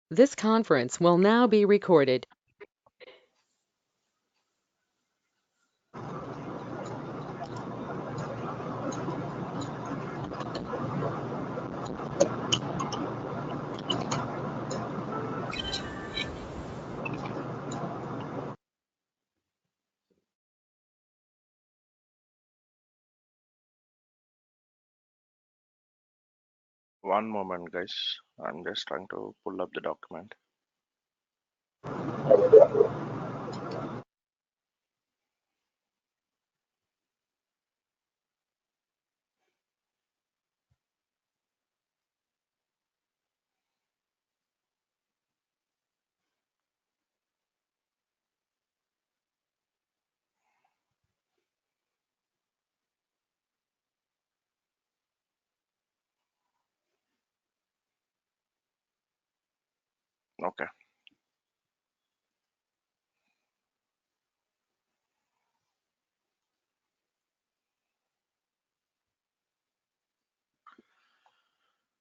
This conference will now be recorded. One moment, guys. I'm just trying to pull up the document. Okay.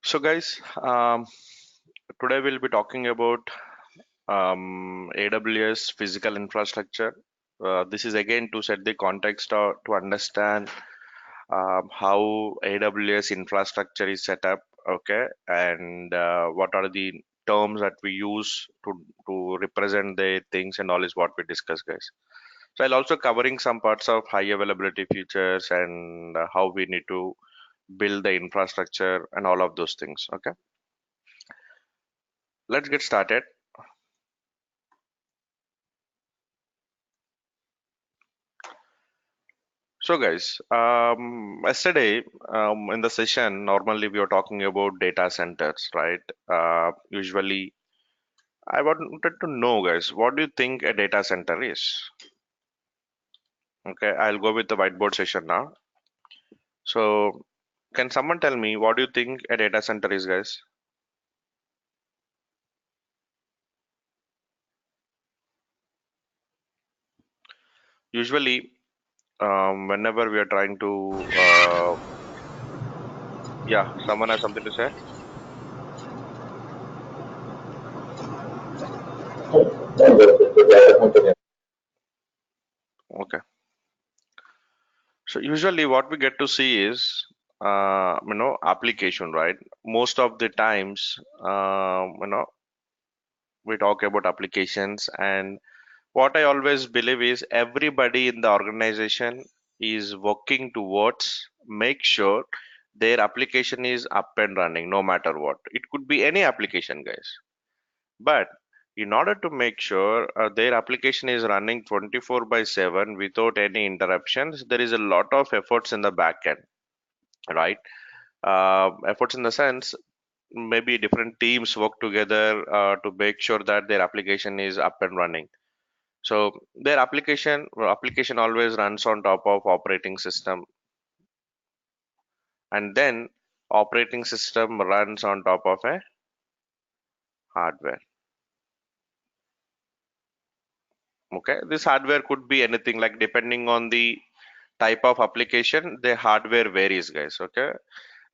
So, guys, today we'll be talking about AWS physical infrastructure. This is again to set the context or to understand how AWS infrastructure is set up, okay, and what are the terms that we use to represent the things and all is what we discuss, guys. So I'll also covering some parts of high availability features and how we need to build the infrastructure and all of those things. Okay, let's get started. So guys, yesterday in the session, normally we were talking about data centers, right? Usually, I wanted to know, guys, what do you think a data center is? Okay, I'll go with the whiteboard session now. So, can someone tell me what do you think a data center is, guys? Usually, whenever we are trying to, yeah, someone has something to say? Okay. So usually what we get to see is, application, right? Most of the times, we talk about applications, and what I always believe is everybody in the organization is working towards make sure their application is up and running no matter what. It could be any application, guys. But in order to make sure their application is running 24 by 7 without any interruptions, there is a lot of efforts in the back end, right? Efforts in the sense maybe different teams work together to make sure that their application is up and running. So their application always runs on top of operating system, and then operating system runs on top of a hardware. Okay, this hardware could be anything, like depending on the type of application, the hardware varies, guys. Okay,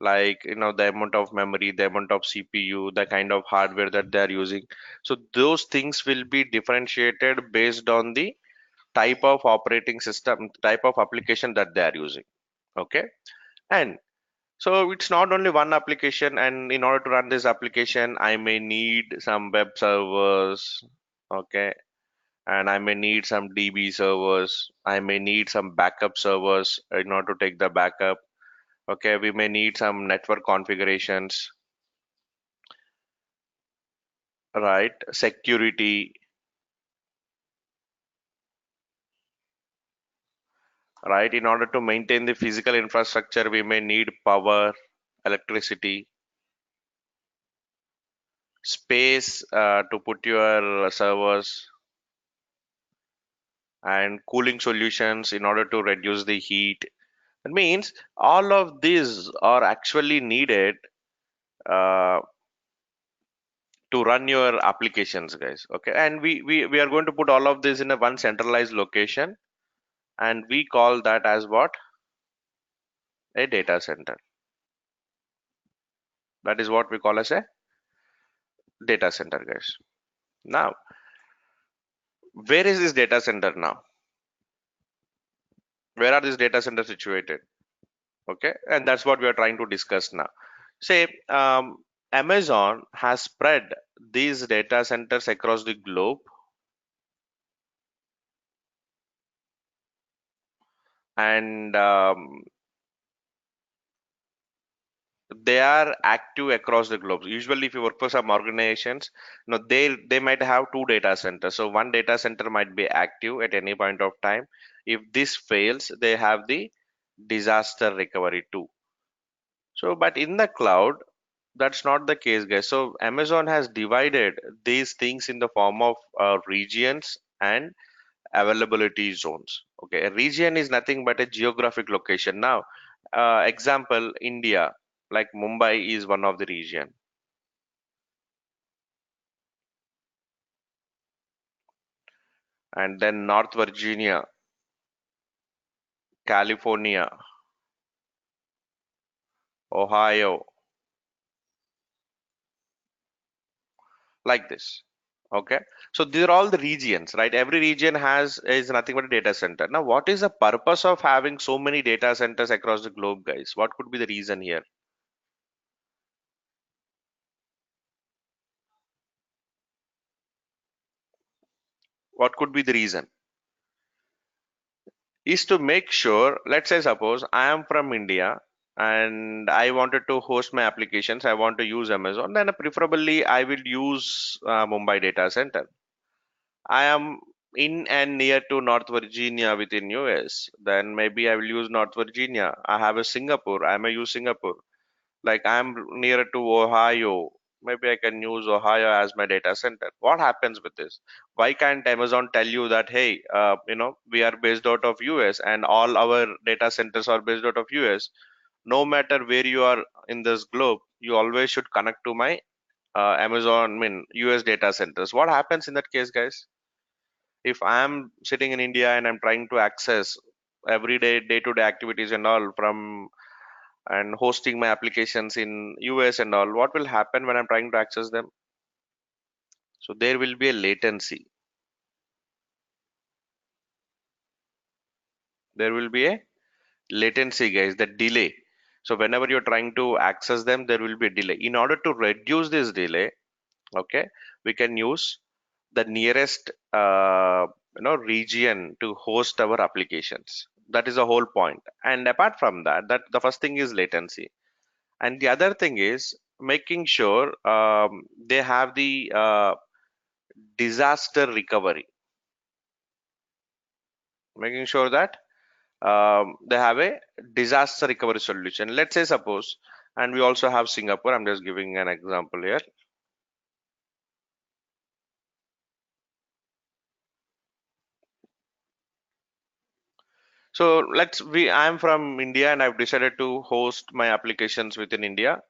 like the amount of memory, the amount of CPU, the kind of hardware that they are using. So those things will be differentiated based on the type of operating system, type of application that they are using. Okay, and so it's not only one application, and in order to run this application, I may need some web servers. Okay, and I may need some DB servers. I may need some backup servers in order to take the backup. Okay, we may need some network configurations, right? Security, right? In order to maintain the physical infrastructure, we may need power, electricity, space to put your servers, and cooling solutions in order to reduce the heat. That means all of these are actually needed uh, to run your applications, guys. Okay, and we are going to put all of this in a one centralized location, and we call that as what? A data center. That is what we call as a data center, guys. Now, where is this data center now? Where are these data centers situated? Okay, and that's what we are trying to discuss now. Say, Amazon has spread these data centers across the globe, and they are active across the globe. Usually, if you work for some organizations, they might have two data centers. So one data center might be active at any point of time. If this fails, they have the disaster recovery too. So, but in the cloud, that's not the case, guys. So Amazon has divided these things in the form of regions and availability zones. Okay, a region is nothing but a geographic location. Now, example, India, like Mumbai is one of the region, and then North Virginia, California, Ohio, like this. Okay, so these are all the regions, right? Every region has is nothing but a data center. Now, what is the purpose of having so many data centers across the globe, guys? What could be the reason here? What could be the reason? Is to make sure, let's say suppose I am from India and I wanted to host my applications, I want to use Amazon, then preferably I will use Mumbai data center. I am in and near to North Virginia within US, then maybe I will use North Virginia. I have a Singapore, I may use Singapore. Like I'm nearer to Ohio, maybe I can use Ohio as my data center. What happens with this? Why can't Amazon tell you that, hey, we are based out of US and all our data centers are based out of US? No matter where you are in this globe, you always should connect to my Amazon, I mean, US data centers. What happens in that case, guys? If I am sitting in India and I'm trying to access everyday day-to-day activities and all from and hosting my applications in US and all, what will happen when I'm trying to access them? So there will be a latency. There will be a latency, guys, the delay. So whenever you're trying to access them, there will be a delay. In order to reduce this delay, okay, we can use the nearest region to host our applications. That is the whole point. And apart from that, that the first thing is latency. And the other thing is making sure they have the disaster recovery, making sure that they have a disaster recovery solution. Let's say suppose, and we also have Singapore. I'm just giving an example here. So I'm from India and I've decided to host my applications within India,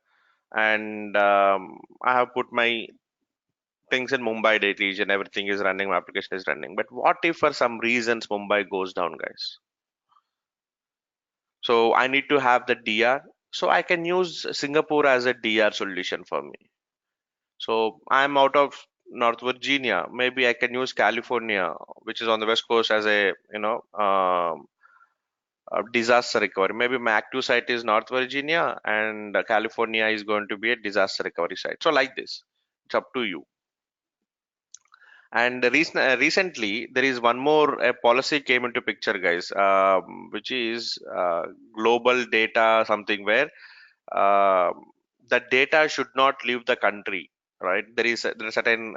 and I have put my things in Mumbai data region. Everything is running, my application is running. But what if for some reasons Mumbai goes down, guys? So I need to have the DR. So I can use Singapore as a DR solution for me. So I'm out of North Virginia. Maybe I can use California, which is on the West Coast, as a disaster recovery. Maybe my active site is North Virginia, and California is going to be a disaster recovery site. So like this, it's up to you. And recently, there is one more policy came into picture, guys, which is global data something where uh, the data should not leave the country, right? There are certain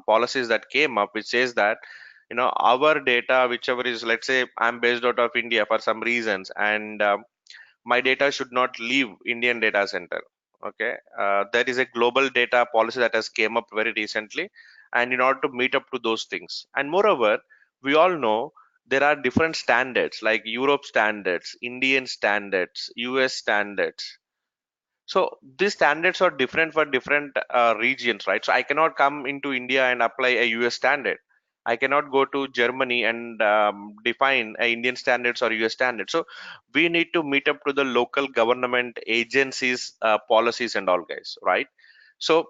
policies that came up which says that our data, whichever is, let's say I'm based out of India for some reasons, and my data should not leave Indian data center. Okay, there is a global data policy that has came up very recently, and in order to meet up to those things, and moreover, we all know there are different standards like Europe standards, Indian standards, US standards. So these standards are different for different regions, right? So I cannot come into India and apply a US standard. I cannot go to Germany and define a Indian standards or US standards. So we need to meet up to the local government agencies, policies and all, guys, right? So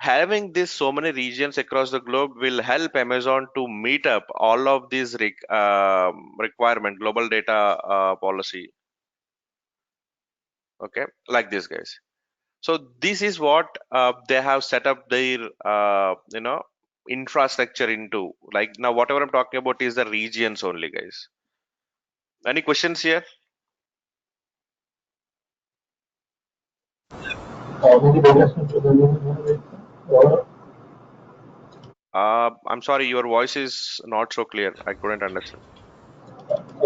having this so many regions across the globe will help Amazon to meet up all of these requirement global data policy. Okay, like this, guys. So this is what they have set up their infrastructure into. Like now, whatever I'm talking about is the regions only, guys. Any questions here? How many data centers are you have? I'm sorry, your voice is not so clear. I couldn't understand.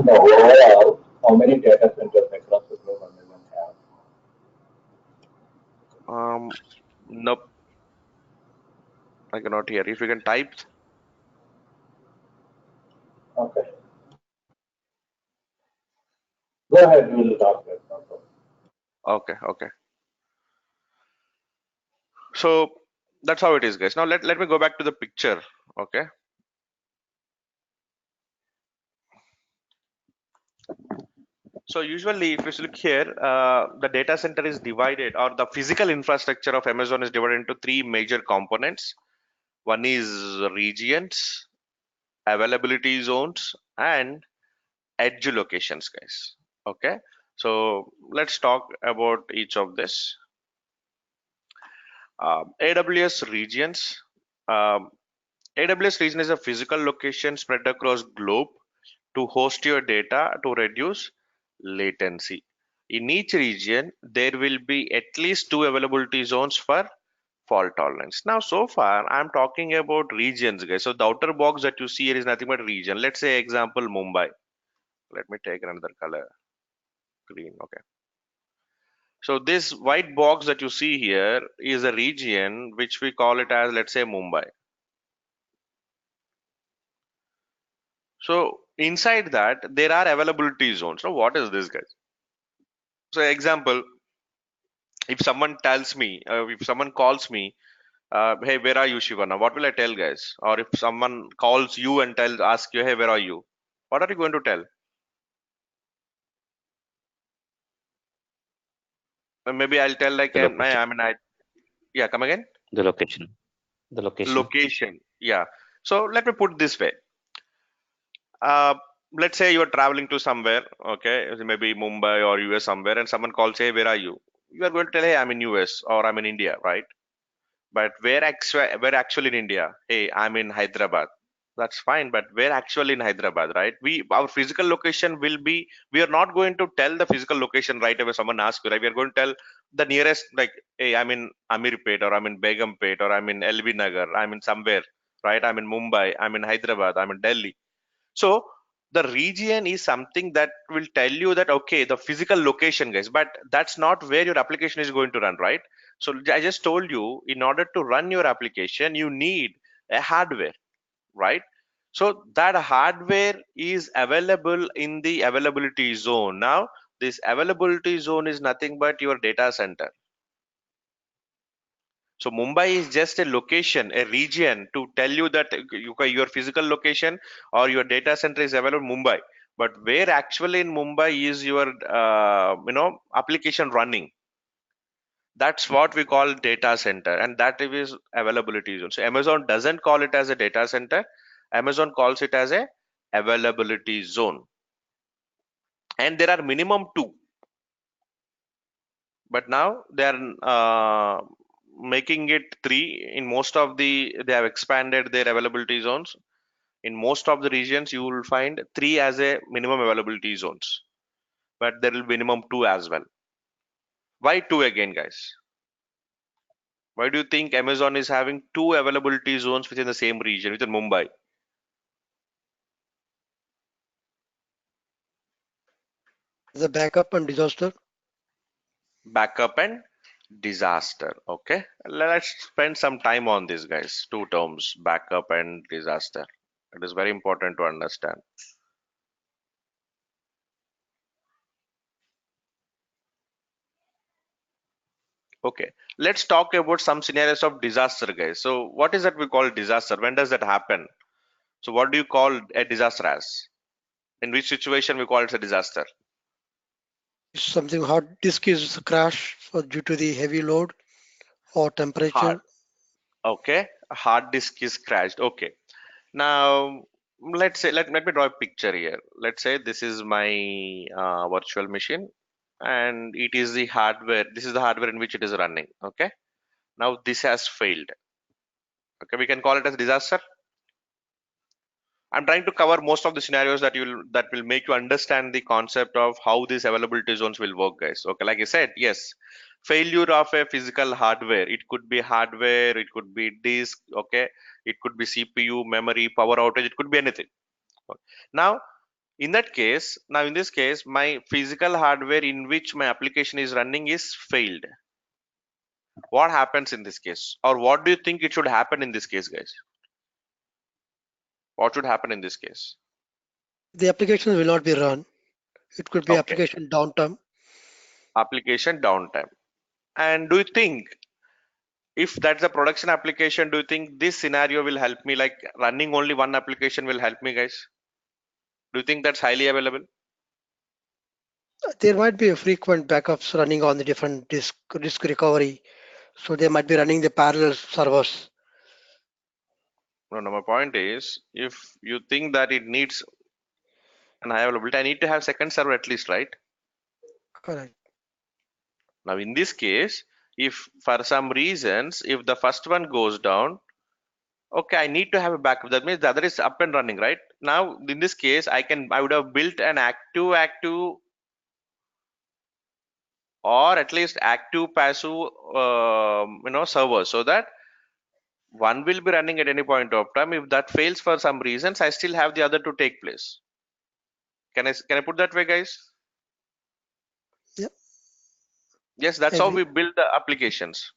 No, overall, how many data centers across the globe Amazon have? Nope, I cannot hear. If you can type. Okay. Go ahead, we will talk that. No problem. Okay, okay. So that's how it is, guys. Now let me go back to the picture. Okay. So usually, if you look here, the data center is divided, or the physical infrastructure of Amazon is divided into three major components. One is regions, availability zones, and edge locations, guys. Okay. So let's talk about each of this. AWS regions. Um, AWS region is a physical location spread across globe to host your data to reduce latency. In each region, there will be at least two availability zones for fault tolerance. Now, so far, I'm talking about regions, guys. So the outer box that you see here is nothing but region. Let's say, example, Mumbai. Let me take another color, green. Okay. So this white box that you see here is a region which we call it as, let's say, Mumbai. So inside that, there are availability zones. So what is this, guys? So example, if someone tells me, if someone calls me, hey, where are you, Shivana? What will I tell, guys? Or if someone calls you and ask you, hey, where are you? What are you going to tell? Maybe I'll tell like, The location. yeah, come again. The location. The location. Location. Yeah. So let me put this way. Uh, let's say you're traveling to somewhere, okay, maybe Mumbai or US somewhere, and someone calls, hey, where are you? You are going to tell, hey, I'm in US or I'm in India, right? But where actually in India? Hey, I'm in Hyderabad. That's fine, but we're actually in Hyderabad, right? Our physical location will be. We are not going to tell the physical location right away. Someone asks you, right? We are going to tell the nearest, like, hey, I'm in Amirpet or I'm in Begumpet or I'm in LB Nagar. I'm in somewhere, right? I'm in Mumbai. I'm in Hyderabad. I'm in Delhi. So the region is something that will tell you that okay, the physical location, guys, but that's not where your application is going to run, right? So I just told you, in order to run your application, you need a hardware, right? So that hardware is available in the availability zone. Now, this availability zone is nothing but your data center. So Mumbai is just a location, a region to tell you that your physical location or your data center is available in Mumbai. But where actually in Mumbai is your application running? That's what we call data center, and that is availability zone. So Amazon doesn't call it as a data center. Amazon calls it as a availability zone. And there are minimum two, but now they are making it three. In most of they have expanded their availability zones. In most of the regions, you will find three as a minimum availability zones, but there will be minimum two as well. Why two again, guys? Why do you think Amazon is having two availability zones within the same region, within Mumbai? The backup and disaster. Backup and disaster. Okay, let's spend some time on this, guys. Two terms, backup and disaster. It is very important to understand. Okay, let's talk about some scenarios of disaster, guys. So what is that we call disaster? When does that happen? So what do you call a disaster as? In which situation we call it a disaster? Something hard disk is crash for due to the heavy load or Hard temperature. Okay, a hard disk is crashed. Okay, now let's say let me draw a picture here. Let's say this is my virtual machine, and it is the hardware. This is the hardware in which it is running. Okay, now this has failed. Okay, we can call it as disaster. I'm trying to cover most of the scenarios that will make you understand the concept of how these availability zones will work, guys. Okay, like I said, yes, failure of a physical hardware. It could be hardware, it could be disk, okay, it could be CPU, memory, power outage, it could be anything. Now, in this case, my physical hardware in which my application is running is failed. What happens in this case, or what do you think it should happen in this case, guys? What should happen in this case? The applications will not be run. It could be Okay, application downtime. application downtime. And do you think if that's a production application, do you think this scenario will help me? Like running only one application will help me, guys? Do you think that's highly available? There might be a frequent backups running on the different disk recovery. So they might be running the parallel servers. No, no. My point is, if you think that it needs an high availability, I need to have second server at least, right? Correct. Now, in this case, if for some reasons, if the first one goes down, okay, I need to have a backup. That means the other is up and running, right? Now, in this case, I would have built an active or at least active passive server so that one will be running at any point of time. If that fails for some reasons, I still have the other to take place. Can I put that way, guys? Yep. Yes, that's how Agree. we build the applications.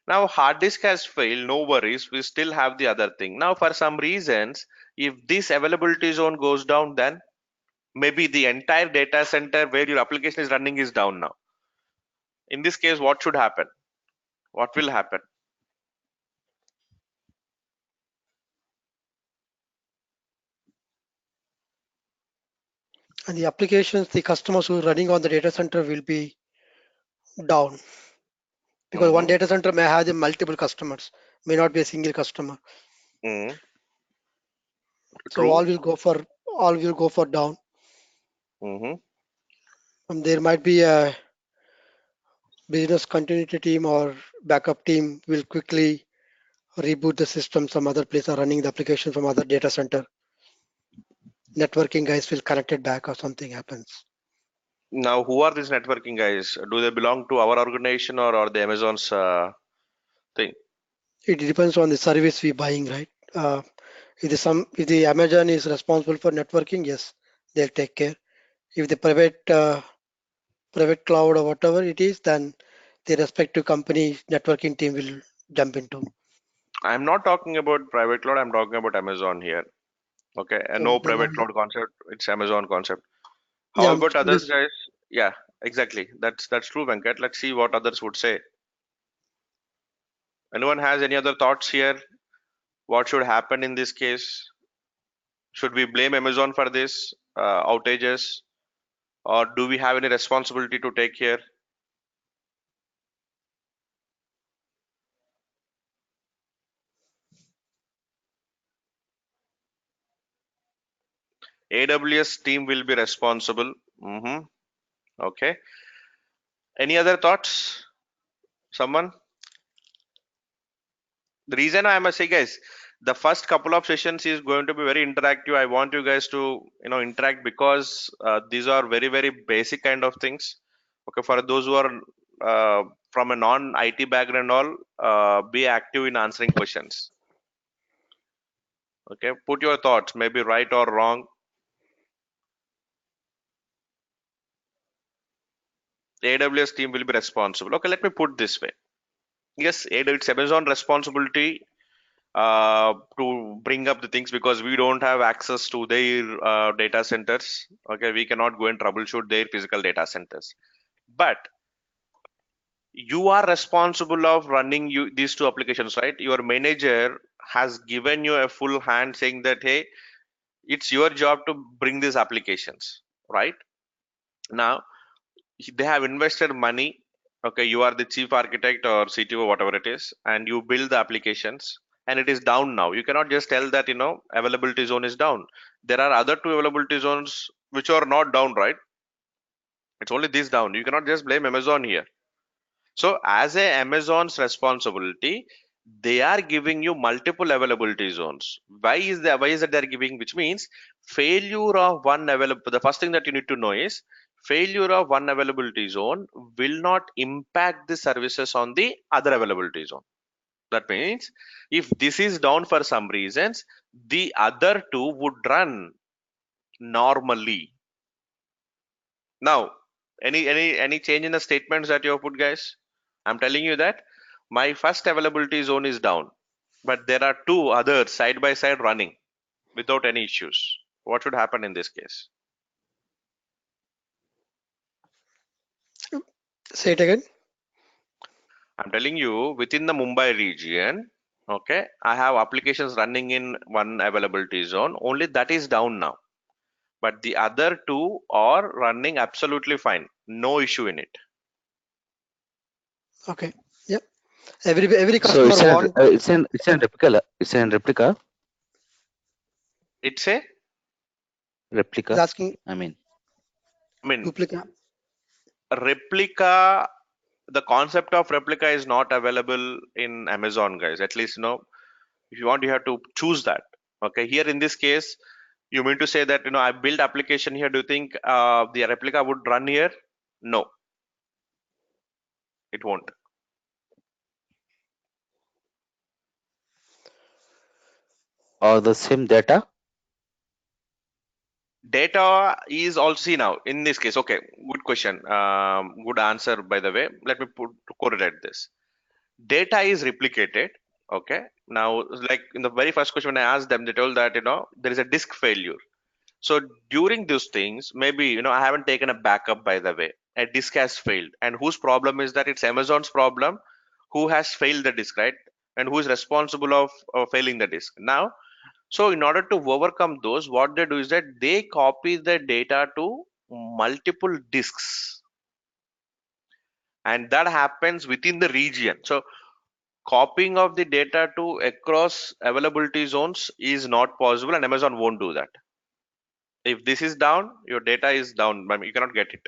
Now hard disk has failed, no worries, we still have the other thing. Now for some reasons, if this availability zone goes down, then maybe the entire data center where your application is running is down now. In this case, what should happen? What will happen? And the applications, the customers who are running on the data center will be down because one Mm-hmm. data center may have the multiple customers, may not be a single customer. Mm-hmm. So True. all will go for down. Mm-hmm. And there might be a business continuity team or backup team will quickly reboot the system. Some other place are running the application from other data center. Networking guys will connect it back or something happens. Now, who are these networking guys? Do they belong to our organization or are they Amazon's thing? It depends on the service we buying, right? If the Amazon is responsible for networking, yes, they'll take care. If the private cloud or whatever it is, then the respective company networking team will jump into. I'm not talking about private cloud. I'm talking about Amazon here. Okay, and So no then private cloud concept. It's Amazon concept. yeah, How about others, guys? Yeah, exactly. That's true, Venkat. Let's see what others would say. Anyone has any other thoughts here? What should happen in this case? Should we blame Amazon for this outages, or do we have any responsibility to take here? AWS team will be responsible. Okay. Any other thoughts? Someone? The reason I must say, guys, the first couple of sessions is going to be very interactive. I want you guys to interact because these are very very basic kind of things. Okay, for those who are from a non-IT background, all be active in answering questions. Okay, put your thoughts, maybe right or wrong. The AWS team will be responsible. Okay, let me put this way. Yes, it's Amazon responsibility to bring up the things because we don't have access to their data centers. Okay, we cannot go and troubleshoot their physical data centers. But you are responsible of running these two applications, right? Your manager has given you a full hand saying that, hey, it's your job to bring these applications, right? Now, they have invested money. Okay, you are the chief architect or CTO, whatever it is, and you build the applications, and it is down now. You cannot just tell that availability zone is down. There are other two availability zones which are not down, right? It's only this down. You cannot just blame Amazon here. So as a Amazon's responsibility, they are giving you multiple availability zones. Why is that they're giving? Which means failure of one available. The first thing that you need to know is failure of one availability zone will not impact the services on the other availability zone. That means if this is down for some reasons, the other two would run normally. Now, any change in the statements that you have put, guys? I'm telling you that my first availability zone is down, but there are two others side by side running without any issues. What should happen in this case? Say it again. I'm telling you within the Mumbai region, okay, I have applications running in one availability zone. Only that is down now, but the other two are running absolutely fine. No issue in it. Okay. Yep. Every So customer want it's an replica. It's an replica. It's a, is Replica. asking I mean, I mean, duplicate. replica. The concept of replica is not available in Amazon, guys. At least if you want, you have to choose that. Okay, here in this case, you mean to say that I built application here. Do you think the replica would run here? No, it won't. or the same data. Data is also, see, now in this case. Okay, good question. Good answer, by the way. Let me correlate this. Data is replicated. Okay, now like in the very first question when I asked them, they told that there is a disk failure. So during those things, maybe I haven't taken a backup, by the way. A disk has failed, and whose problem is that? It's Amazon's problem. Who has failed the disk, right? And who is responsible of failing the disk? Now, so in order to overcome those, what they do is that they copy the data to multiple disks, and that happens within the region. So copying of the data to across availability zones is not possible, and Amazon won't do that. If this is down, your data is down. I mean, you cannot get it.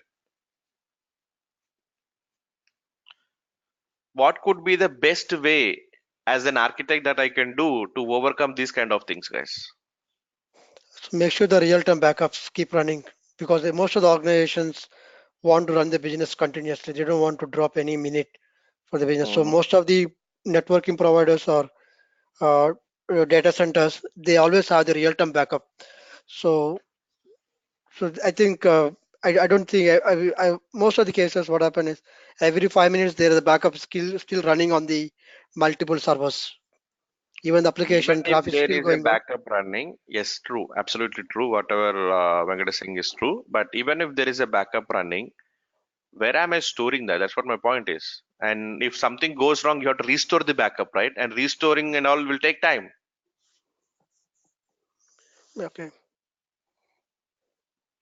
What could be the best way as an architect that I can do to overcome these kind of things, guys? So make sure the real-time backups keep running because most of the organizations want to run the business continuously. They don't want to drop any minute for the business. So Mhm. most of the networking providers or uh, data centers, they always have the real-time backup. So, so I think I don't think most of the cases what happen is every 5 minutes there is a backup still running on the multiple servers. Even the Even application if traffic is there still is a going on. backup running, yes, true, absolutely true. Whatever Venkat is saying is true. But even if there is a backup running, where am I storing that? That's what my point is. And if something goes wrong, you have to restore the backup, right? And restoring and all will take time. Okay.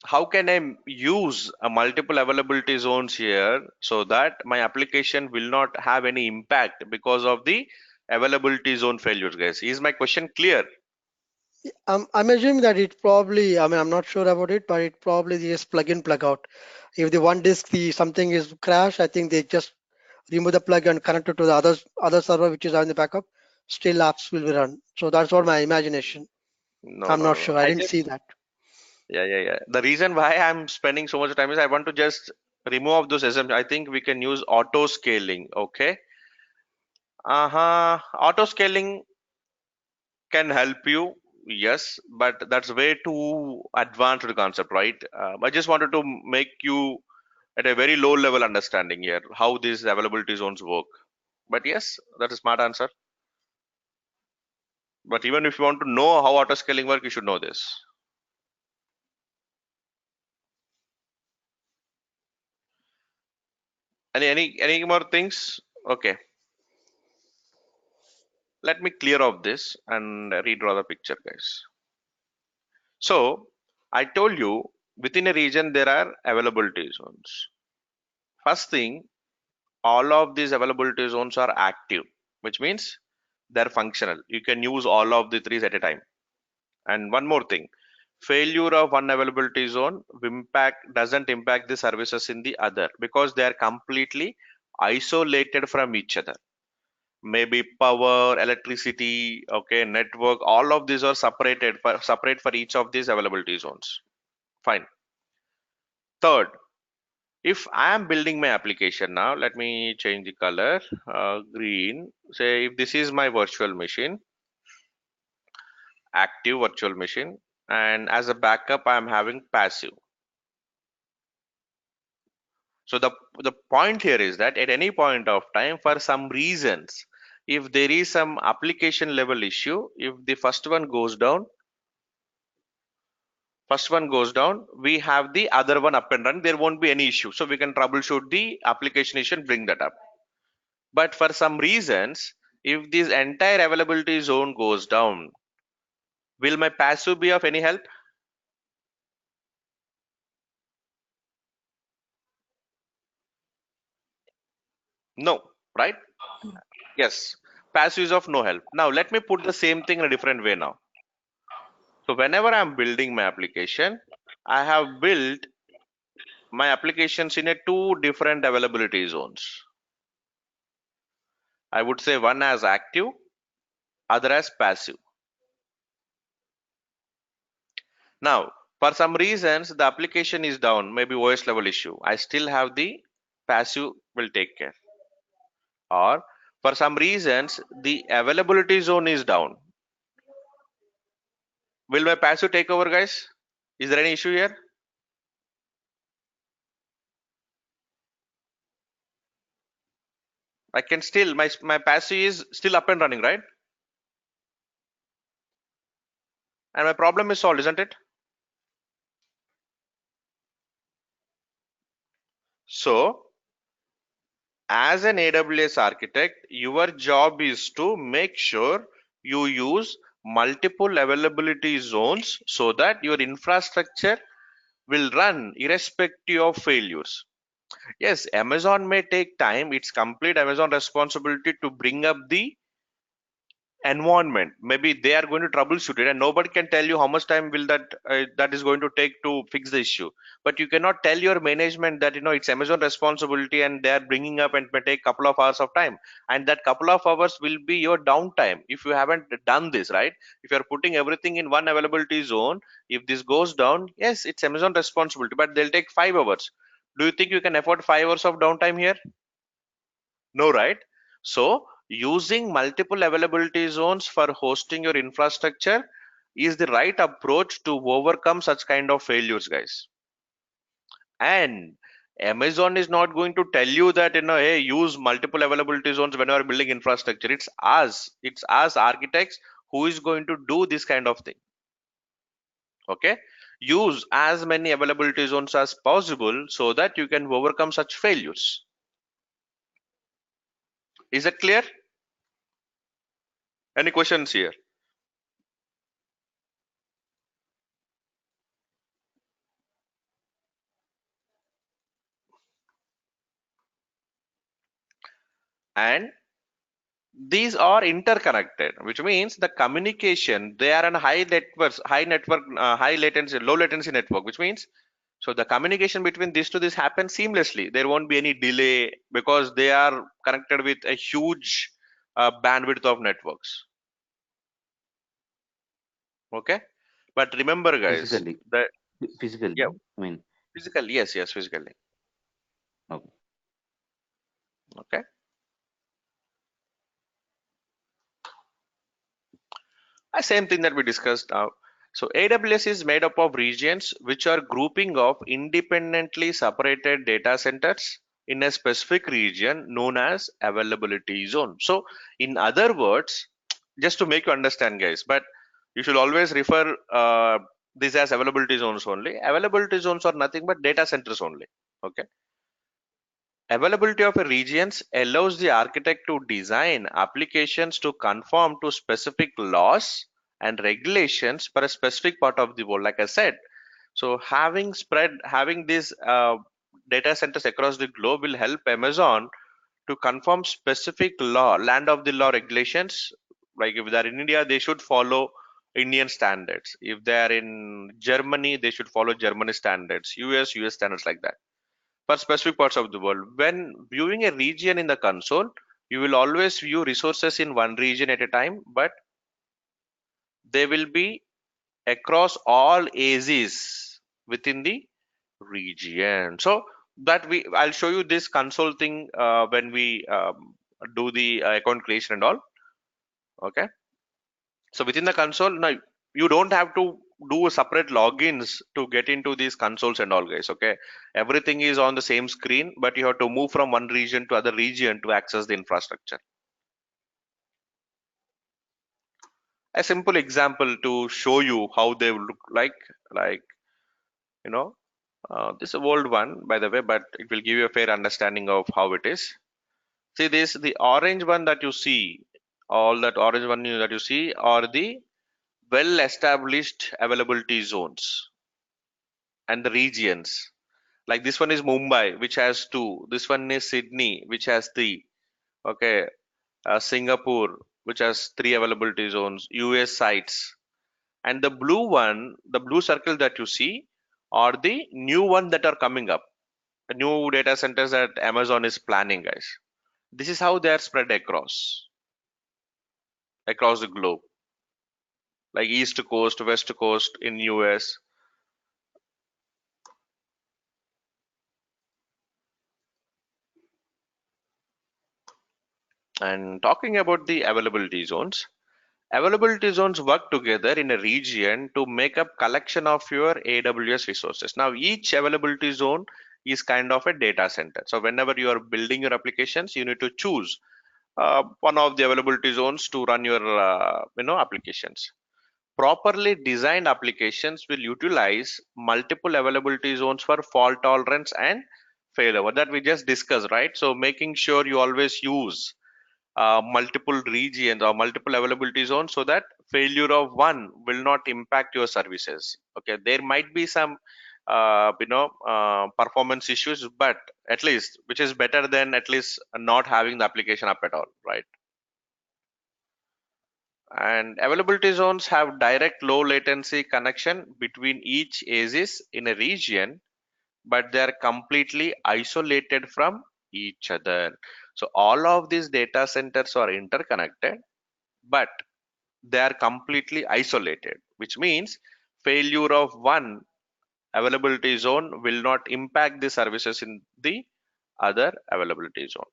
How can I use a multiple availability zones here so that my application will not have any impact because of the availability zone failures, guys? Is my question clear? I'm assuming that it probably, I mean, I'm not sure about it, but it probably just plug in, plug out. If the one disk, the something is crash, I think they just remove the plug and connect it to the other server which is on the backup. Still apps will be run. So that's what my imagination. No, I'm no, not no, no. sure. I I didn't just, see that. yeah. The reason why I'm spending so much time is I want to just remove those assumptions. I think we can use auto scaling. Okay. Auto scaling can help you, yes, but that's way too advanced concept, right? I just wanted to make you at a very low level understanding here how these availability zones work. But yes, that's a smart answer. But even if you want to know how auto scaling work, you should know this. Any more things? Okay, let me clear off this and redraw the picture, guys. So I told you within a region there are availability zones. First thing, all of these availability zones are active, which means they're functional. You can use all of the three at a time. And one more thing, failure of one availability zone doesn't impact the services in the other because they are completely isolated from each other. Maybe power, electricity, okay, network, all of these are separate for each of these availability zones. Fine. Third, if I am building my application now, let me change the color, green. Say if this is my virtual machine, active virtual machine, and as a backup I am having passive. So the point here is that at any point of time, for some reasons, if there is some application level issue, if the first one goes down, we have the other one up and running. There won't be any issue, so we can troubleshoot the application issue and bring that up. But for some reasons, if this entire availability zone goes down, will my passive be of any help? No, right? Yes, passive is of no help. Now let me put the same thing in a different way now. So whenever I'm building my application, I have built my applications in a two different availability zones. I would say one as active, other as passive. Now, for some reasons, the application is down, maybe OS level issue. I still have the passive will take care. Or for some reasons, the availability zone is down. Will my passive take over, guys? Is there any issue here? I can still, my passive is still up and running, right? And my problem is solved, isn't it? So, as an AWS architect, your job is to make sure you use multiple availability zones so that your infrastructure will run irrespective of failures. Yes, Amazon may take time. It's complete Amazon responsibility to bring up the environment. Maybe they are going to troubleshoot it, and nobody can tell you how much time will that is going to take to fix the issue. But you cannot tell your management that it's Amazon responsibility and they are bringing up and may take couple of hours of time, and that couple of hours will be your downtime if you haven't done this right. If you are putting everything in one availability zone, if this goes down, yes, it's Amazon responsibility, but they'll take 5 hours. Do you think you can afford 5 hours of downtime here? No, right? So using multiple availability zones for hosting your infrastructure is the right approach to overcome such kind of failures, guys. And Amazon is not going to tell you that, hey, use multiple availability zones when you are building infrastructure. It's us architects who is going to do this kind of thing. Okay. Use as many availability zones as possible so that you can overcome such failures. Is that clear? Any questions here? And these are interconnected, which means the communication, they are on high latency, low latency network, which means so the communication between these two, this happens seamlessly. There won't be any delay because they are connected with a huge bandwidth of networks. Okay, but remember, guys, Physically. that Physically. yeah, I mean, physically, yes, physically. okay. Okay. Same thing that we discussed now. So AWS is made up of regions which are grouping of independently separated data centers in a specific region known as availability zone. So in other words, just to make you understand, guys, but you should always refer this as availability zones only. Availability zones are nothing but data centers only. Okay. Availability of a regions allows the architect to design applications to conform to specific laws and regulations for a specific part of the world, like I said. So having these data centers across the globe will help Amazon to confirm specific law, land of the law regulations. Like if they're in India, they should follow Indian standards. If they are in Germany, they should follow Germany standards, US standards, like that. For specific parts of the world, when viewing a region in the console, you will always view resources in one region at a time, but they will be across all AZs within the region. So that I'll show you this console thing when we do the account creation and all. Okay. So within the console, now you don't have to do separate logins to get into these consoles and all, guys. Okay. Everything is on the same screen, but you have to move from one region to other region to access the infrastructure. A simple example to show you how they look like, you know, this is a old one, by the way, but it will give you a fair understanding of how it is. See this, the orange one that you see, all that orange one that you see are the well-established availability zones and the regions. Like this one is Mumbai, which has two. This one is Sydney, which has three. Okay, Singapore, which has three availability zones. US sites, and the blue one, the blue circle that you see, are the new one that are coming up. The new data centers that Amazon is planning, guys. This is how they are spread across the globe, like East Coast, West Coast in US. And talking about the availability zones work together in a region to make up collection of your AWS resources. Now each availability zone is kind of a data center. So whenever you are building your applications, you need to choose one of the availability zones to run your applications. Properly designed applications will utilize multiple availability zones for fault tolerance and failover that we just discussed, right? So making sure you always use multiple regions or multiple availability zones so that failure of one will not impact your services. Okay, there might be some performance issues, but at least, which is better than at least not having the application up at all, right? And availability zones have direct low latency connection between each ASIS in a region, but they are completely isolated from each other. So all of these data centers are interconnected, but they are completely isolated, which means failure of one availability zone will not impact the services in the other availability zone.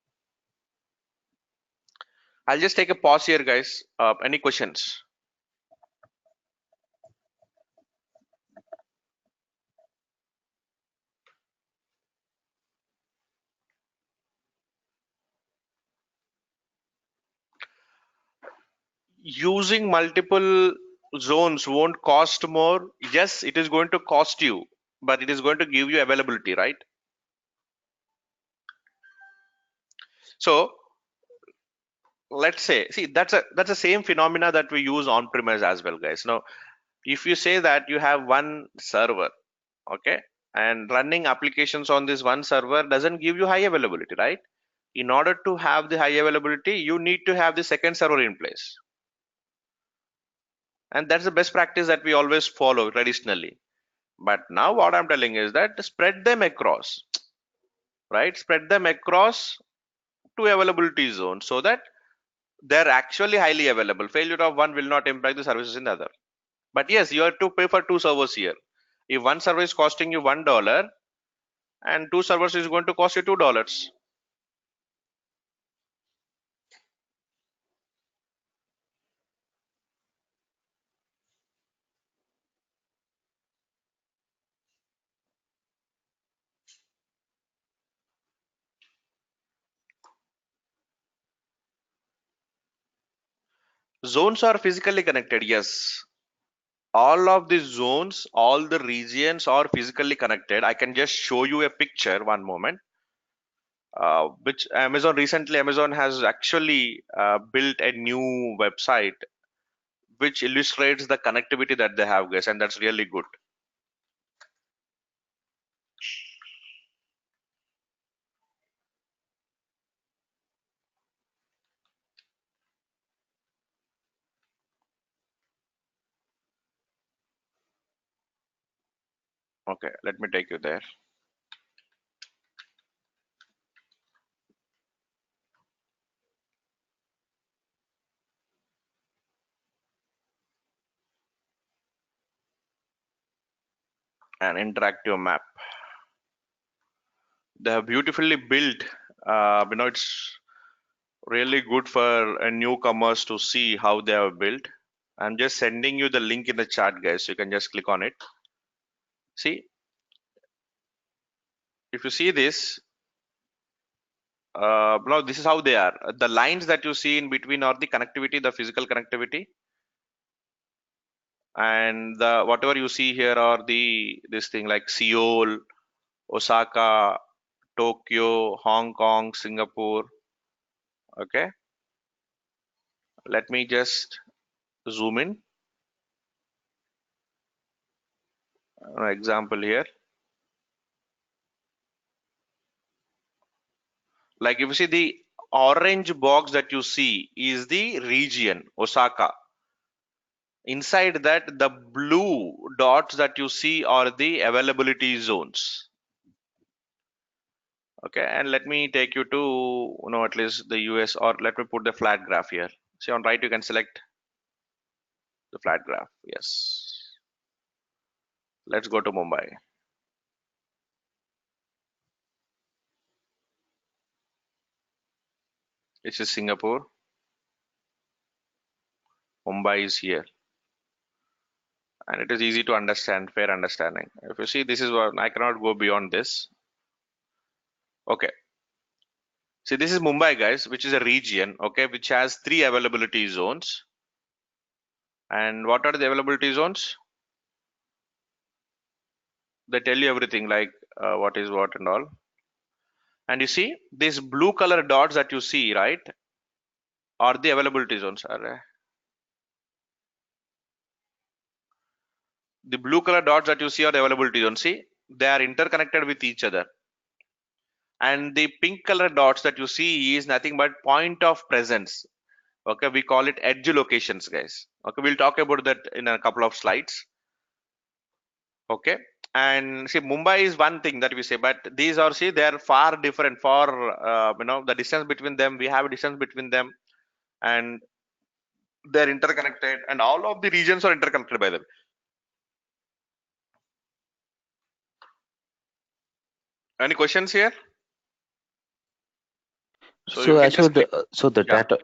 I'll just take a pause here, guys. Any questions? Using multiple zones won't cost more. Yes, it is going to cost you, but it is going to give you availability, right? So let's say, see, that's the same phenomena that we use on premise as well, guys. Now if you say that you have one server, okay, and running applications on this one server doesn't give you high availability, right? In order to have the high availability, you need to have the second server in place, and that's the best practice that we always follow traditionally. But now what I'm telling is that spread them across, right? Spread them across to availability zones so that they're actually highly available. Failure of one will not impact the services in the other. But yes, you have to pay for two servers here. If one server is costing you $1 and two servers is going to cost you $2. Zones are physically connected, yes. All of these zones, all the regions are physically connected. I can just show you a picture, one moment. Which Amazon has actually built a new website which illustrates the connectivity that they have, guys, and that's really good. Okay, let me take you there. An interactive map. They have beautifully built. It's really good for newcomers to see how they have built. I'm just sending you the link in the chat, guys. You can just click on it. See, if you see this, now this is how they are. The lines that you see in between are the connectivity, the physical connectivity, and the whatever you see here are the this thing like Seoul, Osaka, Tokyo, Hong Kong, Singapore. Okay, let me just zoom in. An example here. Like if you see the orange box that you see is the region, Osaka. Inside that, the blue dots that you see are the availability zones. Okay, and let me take you to, at least the US, or let me put the flat graph here. See on right, you can select the flat graph. Yes. Let's go to Mumbai. This is Singapore. Mumbai is here. And it is easy to understand, fair understanding. If you see, this is what I cannot go beyond this. Okay. See, this is Mumbai, guys, which is a region, okay, which has 3 availability zones. And what are the availability zones? They tell you everything, like what is what and all. And you see, these blue color dots that you see, right, are the availability zones. The blue color dots that you see are the availability zones. See, they are interconnected with each other. And the pink color dots that you see is nothing but point of presence. Okay, we call it edge locations, guys. Okay, we'll talk about that in a couple of slides. Okay, and see, Mumbai is one thing that we say, but these are, see, they are far different. For the distance between them, we have a distance between them, and they're interconnected, and all of the regions are interconnected by them. Any questions here? So you So can actually, just click. so the Yeah. data,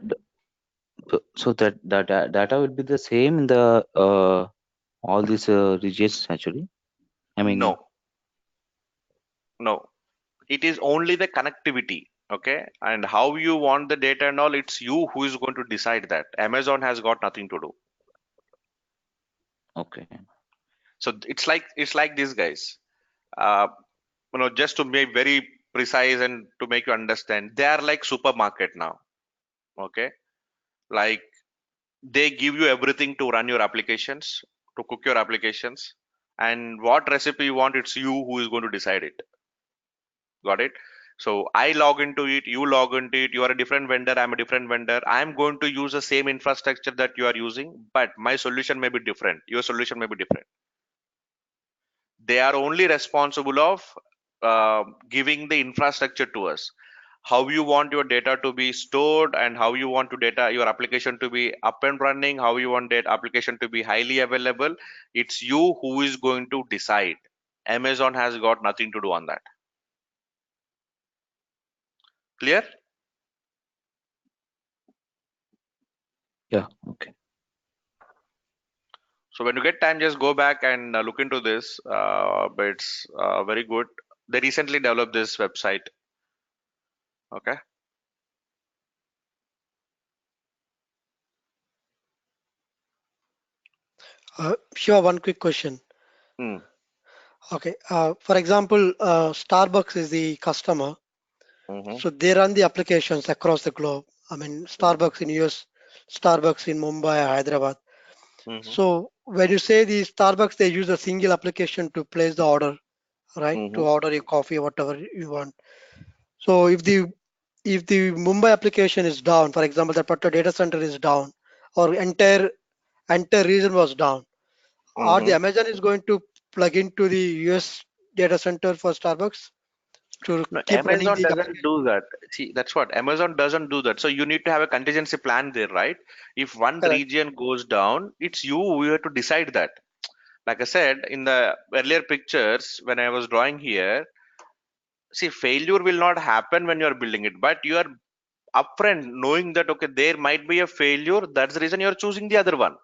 so that data will be the same in the all these regions actually. I mean, No, no. It is only the connectivity. Okay, and how you want the data and all, it's you who is going to decide that. Amazon has got nothing to do. okay, So it's like this, guys. Uh, just to make very precise and to make you understand, they are like supermarket now. Okay, like they give you everything to run your applications, to cook your applications, and what recipe you want, it's you who is going to decide it. Got it? So I log into it, you log into it, you are a different vendor, I'm a different vendor. I'm going to use the same infrastructure that you are using, but my solution may be different. Your solution may be different. They are only responsible of giving the infrastructure to us. How you want your data to be stored, and how you want to data your application to be up and running, how you want that application to be highly available, it's you who is going to decide. Amazon has got nothing to do on that. Clear? yeah, okay. So when you get time, just go back and look into this. But it's very good. They recently developed this website. Okay. Sure, one quick question. Hmm. Okay, for example, Starbucks is the customer, Mm-hmm. so they run the applications across the globe. I mean, Starbucks in US, Starbucks in Mumbai, Hyderabad. Mm-hmm. So when you say the Starbucks, they use a single application to place the order, right? To Mm-hmm. order your coffee, whatever you want. So if the Mumbai application is down, for example, that particular data center is down, or entire region was down, or the Mm-hmm. Amazon is going to plug into the US data center for Starbucks to No, keep running Amazon the doesn't do that. See, that's what Amazon doesn't do that. So you need to have a contingency plan there, right? If one correct. region goes down, it's you have to decide that. Like I said in the earlier pictures, when I was drawing here, see, failure will not happen when you are building it, but you are upfront knowing that okay, there might be a failure. That's the reason you are choosing the other one.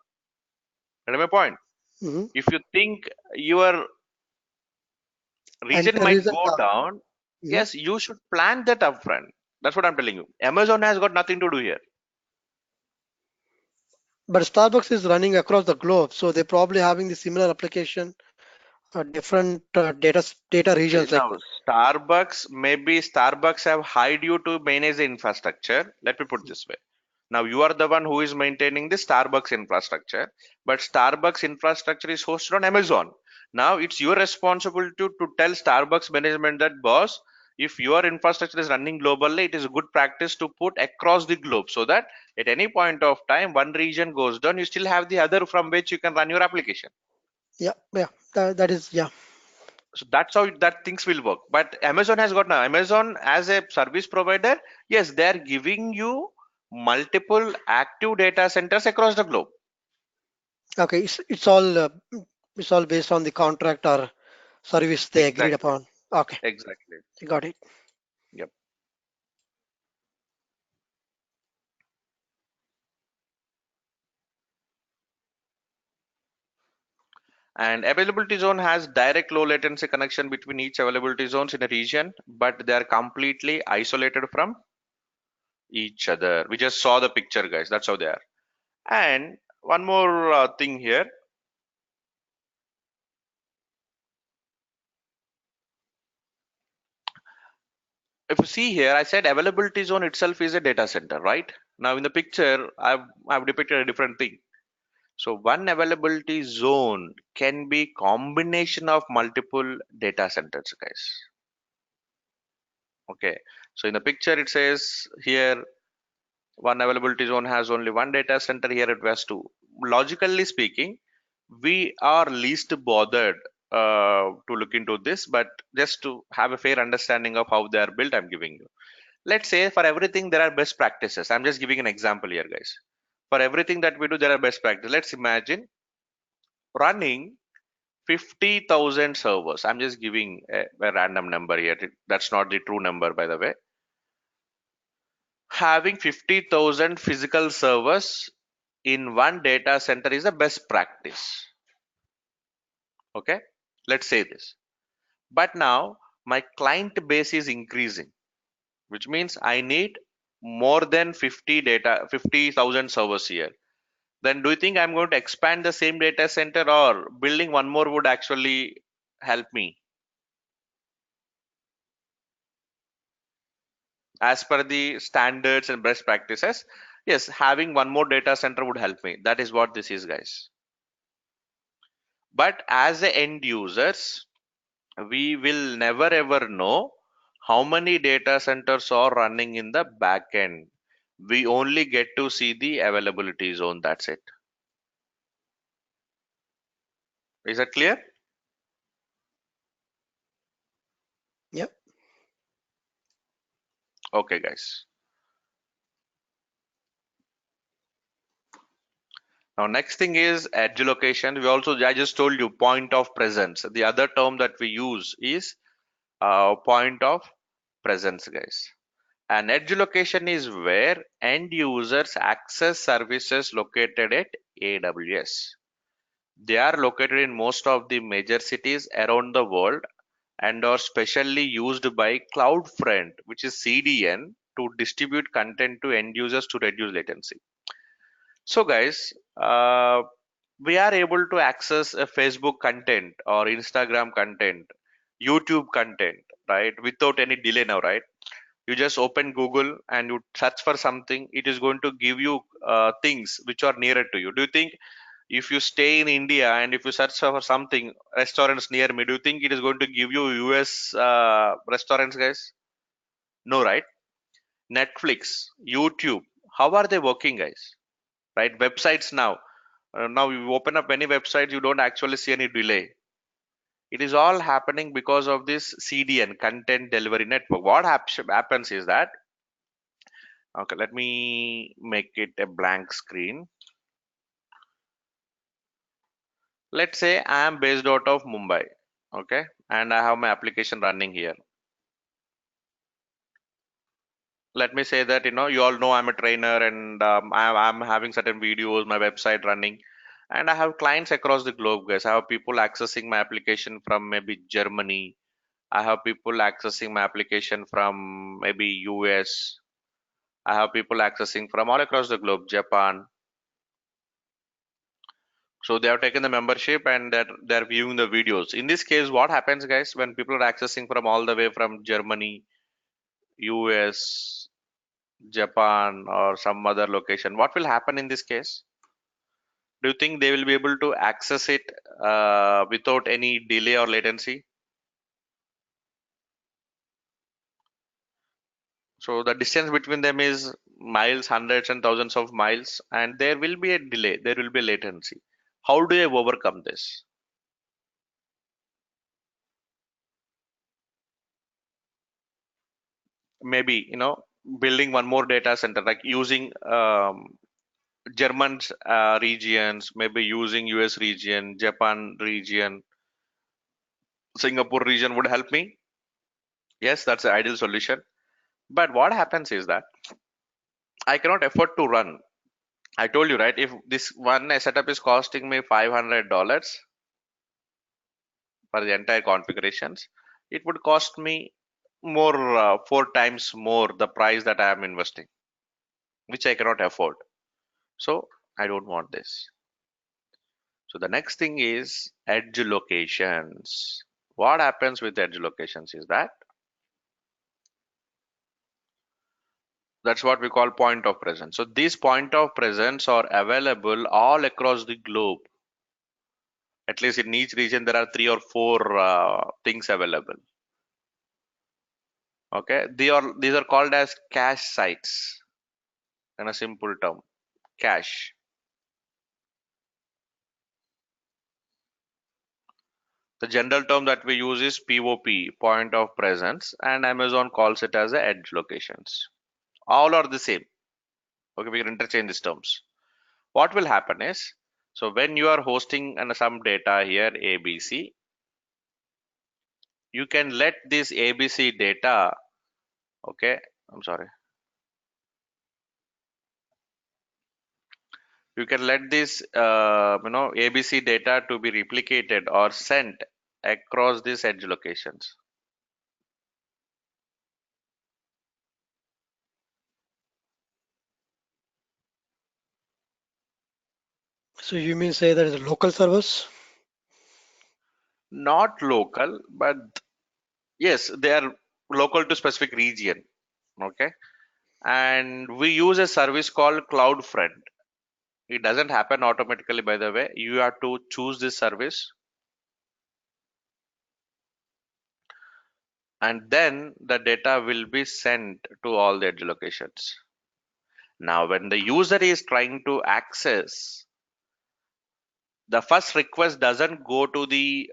Get my point? Hmm. If you think your And region the might reason, go down, mhm. yes, you should plan that upfront. That's what I'm telling you. Amazon has got nothing to do here. But Starbucks is running across the globe, so they're probably having the similar application, different data See, regions. Like, now maybe Starbucks have hired you to manage the infrastructure. Let me put this way. Now you are the one who is maintaining the Starbucks infrastructure, but Starbucks infrastructure is hosted on Amazon. Now it's your responsibility to tell Starbucks management that boss, if your infrastructure is running globally, it is a good practice to put across the globe so that at any point of time, one region goes down, you still have the other from which you can run your application. yeah, that is, yeah. So that's how that things will work. But Amazon has got now Amazon as a service provider. Yes, they are giving you multiple active data centers across the globe. Okay, it's all based on the contract or service they agreed Exactly. upon. Okay, Exactly. I got it. Yep. And availability zone has direct low latency connection between each availability zones in a region, but they are completely isolated from each other. We just saw the picture, guys. That's how they are. And one more thing here. If you see here, I said availability zone itself is a data center, right? Now in the picture, I've depicted a different thing. So one availability zone can be combination of multiple data centers, guys. Okay. So in the picture, it says here one availability zone has only one data center. Here it has two. Logically speaking, we are least bothered to look into this, but just to have a fair understanding of how they are built, I'm giving you. Let's say for everything there are best practices. I'm just giving an example here, guys. For everything that we do, there are best practices. Let's imagine running 50,000 servers. I'm just giving a random number here. That's not the true number, by the way. Having 50,000 physical servers in one data center is the best practice. Okay, let's say this. But now my client base is increasing, which means I need more than 50,000 servers here. Then do you think I'm going to expand the same data center, or building one more would actually help me? As per the standards and best practices, yes, having one more data center would help me. That is what this is, guys. But as the end users, we will never ever know how many data centers are running in the back end. We only get to see the availability zone. That's it. Is that clear? Yep. Okay, guys. Now, next thing is edge location. I just told you point of presence. The other term that we use is point of presence, guys. An edge location is where end users access services located at AWS. They are located in most of the major cities around the world and are specially used by CloudFront, which is CDN, to distribute content to end users to reduce latency. So, guys, we are able to access a Facebook content or Instagram content, YouTube content, right, without any delay now, right? You just open Google and you search for something, it is going to give you things which are nearer to you. Do you think if you stay in India and if you search for something, restaurants near me, do you think it is going to give you US restaurants, guys? No, right? Netflix, YouTube, how are they working, guys? Right? Websites now. Now you open up any website, you don't actually see any delay. It is all happening because of this CDN, content delivery network. What happens is that, okay, let me make it a blank screen. Let's say I am based out of Mumbai, okay, and I have my application running here. Let me say that, you all know I'm a trainer, and I'm having certain videos, my website running, and I have clients across the globe, guys. I have people accessing my application from maybe Germany. I have people accessing my application from maybe US. I have people accessing from all across the globe, Japan. So they have taken the membership and they're viewing the videos. In this case, what happens, guys, when people are accessing from all the way from Germany, US, Japan, or some other location, what will happen in this case? Do you think they will be able to access it without any delay or latency? So the distance between them is miles, hundreds and thousands of miles, and there will be a delay, there will be latency. How do I overcome this? Maybe, building one more data center, like using German regions, maybe using US region, Japan region, Singapore region would help me. Yes, that's the ideal solution. But what happens is that I cannot afford to run. I told you, right? If this one setup is costing me $500 for the entire configurations, it would cost me more, 4 times more the price that I am investing, which I cannot afford. So I don't want this. So the next thing is edge locations. What happens with edge locations is that that's what we call point of presence. So these point of presence are available all across the globe. At least in each region, there are 3 or 4 things available. Okay, these are called as cache sites in a simple term. Cache. The general term that we use is POP, point of presence, and Amazon calls it as the edge locations. All are the same. Okay, we can interchange these terms. What will happen is, so when you are hosting some data here, ABC, you can let this ABC data, okay, I'm sorry. You can let this, ABC data to be replicated or sent across these edge locations. So you mean say there is a local servers? Not local, but yes, they are local to specific region. Okay, and we use a service called CloudFront. It doesn't happen automatically, by the way. You have to choose this service, and then the data will be sent to all the edge locations. Now, when the user is trying to access, the first request doesn't go to the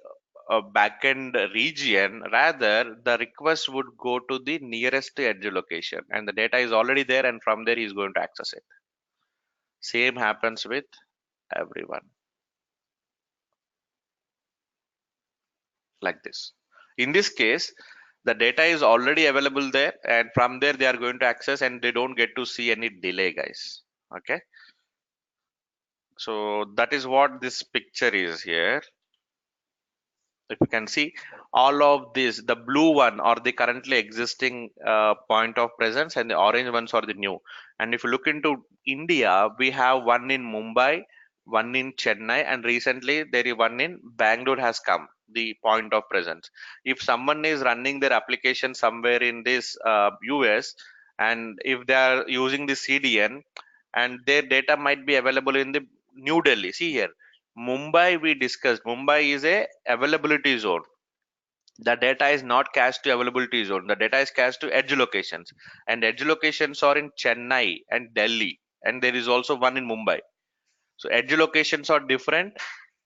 backend region. Rather, the request would go to the nearest edge location, and the data is already there, and from there he's going to access it. Same happens with everyone, like this. In this case, the data is already available there, and from there they are going to access, and they don't get to see any delay, guys. Okay, so that is what this picture is here. If you can see, all of this, the blue one are the currently existing point of presence, and the orange ones are the new. And if you look into India, we have one in Mumbai, one in Chennai, and recently there is one in Bangalore has come, the point of presence. If someone is running their application somewhere in this US, and if they are using the CDN, and their data might be available in the New Delhi. See here, Mumbai, we discussed. Mumbai is a availability zone. The data is not cached to availability zone. The data is cached to edge locations, and edge locations are in Chennai and Delhi, and there is also one in Mumbai. So edge locations are different,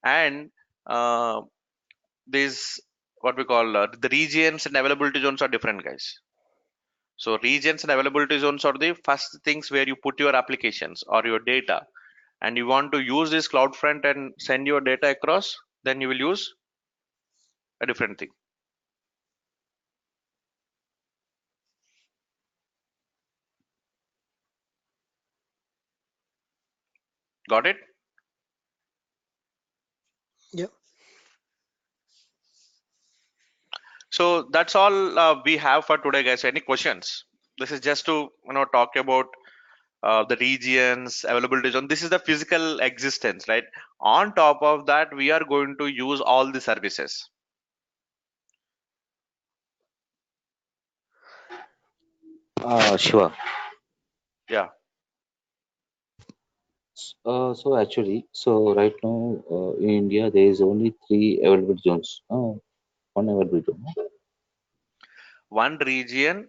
and uh, these what we call the regions and availability zones are different, guys. So regions and availability zones are the first things where you put your applications or your data, and you want to use this CloudFront and send your data across, then you will use a different thing. Got it? Yeah. So that's all we have for today, guys. Any questions? This is just to talk about the regions, availability zone. This is the physical existence, right? On top of that, we are going to use all the services. Sure. Yeah. So actually, so right now in India there is only three available zones. One available zone. One region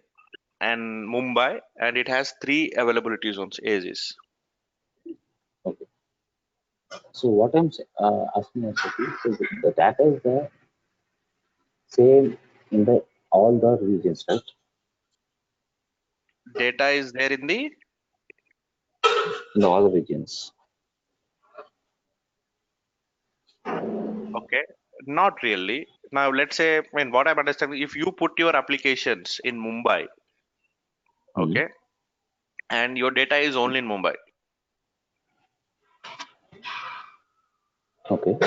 and Mumbai, and it has three availability zones, AZs. Okay. So what I'm asking is, okay, so the data is the same in the all the regions, right? Data is there in the In all the regions. okay, not really. Now let's say, I mean, what I'm understanding, if you put your applications in Mumbai, Hmm. okay, and your data is only in Mumbai, Okay.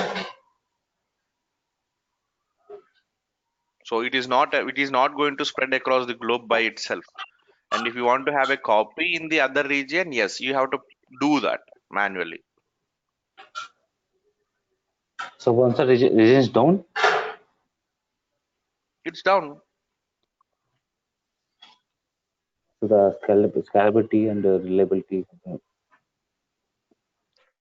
so it is not going to spread across the globe by itself. And if you want to have a copy in the other region, yes, you have to do that manually. So once the region is down, It's down. so the scalability and the reliability.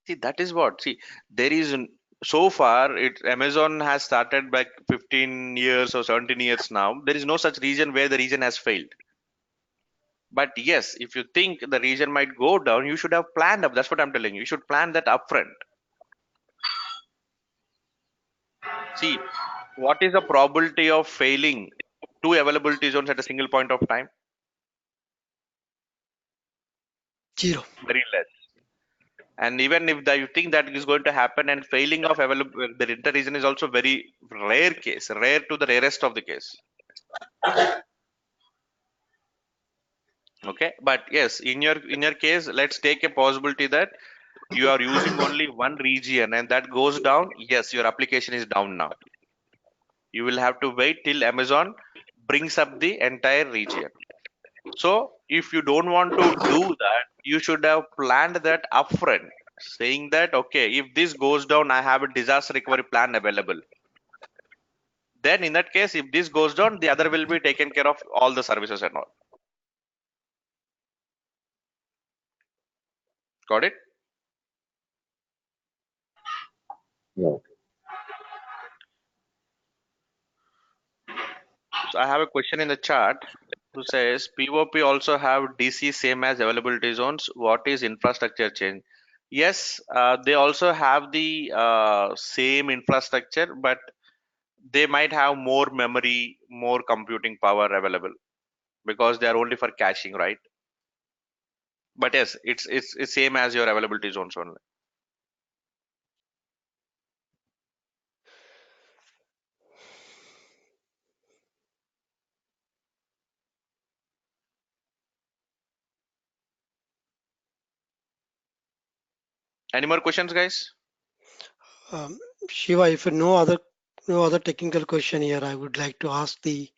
See, that is what. See, there is so far Amazon has started back 15 years or 17 years now. There is no such region where the region has failed. But yes, if you think the region might go down, you should have planned up. That's what I'm telling you. You should plan that upfront. See, what is the probability of failing two availability zones at a single point of time? 0. Very less. And even if you think that is going to happen, and failing of available the inter-region is also very rare case, rare to the rarest of the case. Okay, but yes, in your case, let's take a possibility that you are using only one region and that goes down. Yes, your application is down now. You will have to wait till Amazon brings up the entire region. So if you don't want to do that, you should have planned that upfront, saying that okay, if this goes down, I have a disaster recovery plan available. Then in that case, if this goes down, the other will be taken care of, all the services and all. Got it? Yeah. So I have a question in the chat who says POP also have DC same as availability zones. What is infrastructure change? Yes, they also have the same infrastructure, but they might have more memory, more computing power available because they are only for caching, right? But yes, it's same as your availability zones only. Any more questions, guys? Shiva, if no other technical question here, I would like to ask the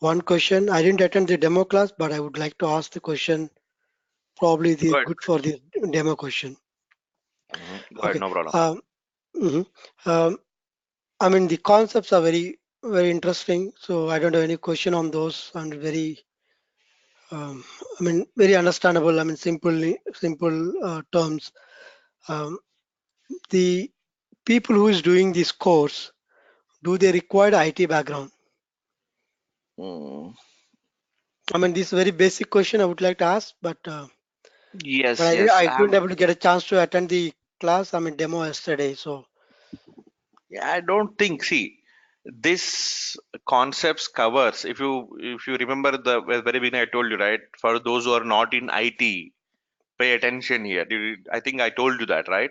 one question. I didn't attend the demo class, but I would like to ask the question. Probably the Go ahead. good for the demo question. Go ahead, Okay. no problem. Mhm. Um, I mean, the concepts are very interesting. So I don't have any question on those, and very understandable. I mean, simple terms. Um, the people who is doing this course, do they require IT background? Mm. I mean, this is a very basic question I would like to ask, but Yes, yes. I couldn't able to get a chance to attend the class. I mean, demo yesterday. So Yeah, I don't think. See, this concepts covers, if you remember the very beginning, I told you, right? For those who are not in IT, pay attention here. I think I told you that, right?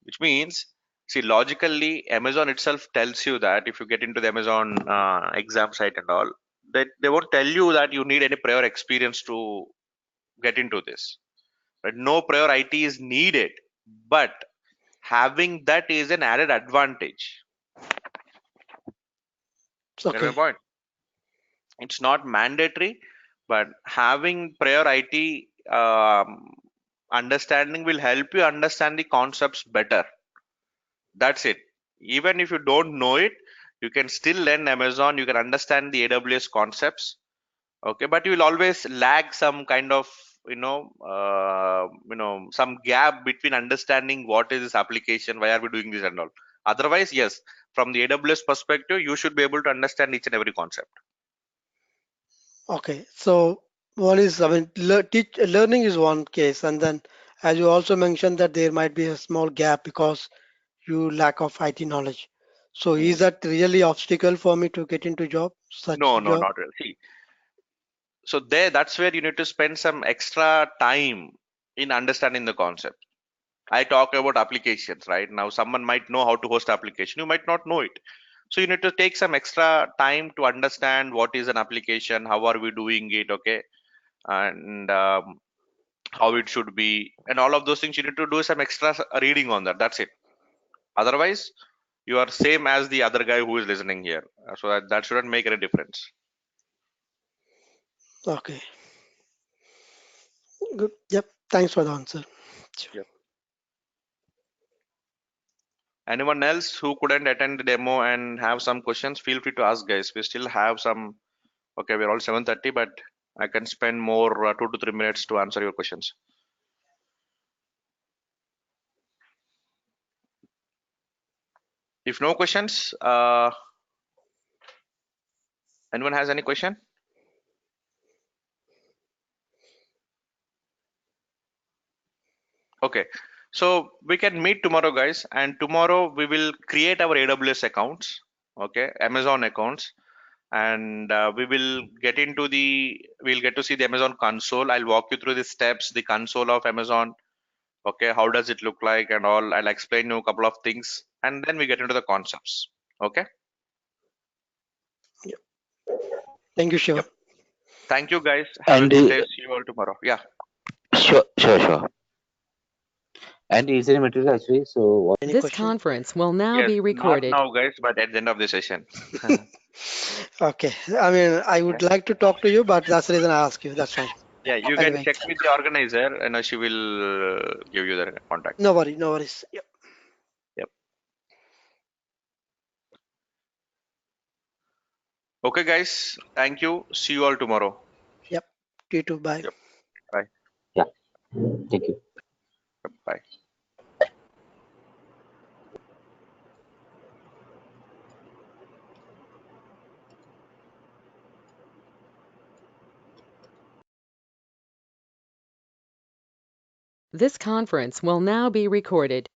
Which means, see, logically, Amazon itself tells you that if you get into the Amazon exam site and all, that they won't tell you that you need any prior experience to get into this. Right? No prior IT is needed, but having that is an added advantage. Get my Okay. point? It's not mandatory, but having prior IT understanding will help you understand the concepts better. That's it. Even if you don't know it, you can still learn Amazon. You can understand the AWS concepts. Okay, but you will always lag some kind of some gap between understanding what is this application, why are we doing this and all. Otherwise, yes, from the AWS perspective, you should be able to understand each and every concept. Okay. So one is, I mean, learning is one case, and then as you also mentioned that there might be a small gap because you lack of IT knowledge. So Hmm. is that really obstacle for me to get into such No, no, job? not really. See, so that's where you need to spend some extra time in understanding the concept. I talk about applications, right? Now, someone might know how to host application. You might not know it. So you need to take some extra time to understand what is an application, how are we doing it, okay, and how it should be, and all of those things. You need to do some extra reading on that. That's it. Otherwise, you are same as the other guy who is listening here. So that shouldn't make any difference. Okay. Good. Yep. Thanks for the answer. Sure. Yep. Anyone else who couldn't attend the demo and have some questions, feel free to ask, guys. We still have some. Okay, we're all 7:30, but I can spend more 2 to 3 minutes to answer your questions. If no questions, anyone has any question? Okay, so we can meet tomorrow, guys, and tomorrow we will create our AWS accounts, okay, Amazon accounts, and we'll get to see the Amazon console. I'll walk you through the steps, the console of Amazon. Okay, how does it look like and all. I'll explain you a couple of things, and then we get into the concepts. Okay. Yep. Thank you, Shiva. Yep. Thank you, guys. Have a And good day. See you all tomorrow. Yeah. sure. And is there material actually? So what? Any This question? conference will now Yes. be Not recorded. now, guys, but at the end of the session. Okay. I mean, I Okay. would like to talk to you, but that's the reason I ask you. That's fine. Yeah, you can Anyway, check with the organizer, and she will give you the contact. no worry, no worries. Yep. Yep. Okay, guys. Thank you. See you all tomorrow. Yep. You too. Bye. Yep. Bye. Yeah. Thank you. Yep. Bye. This conference will now be recorded.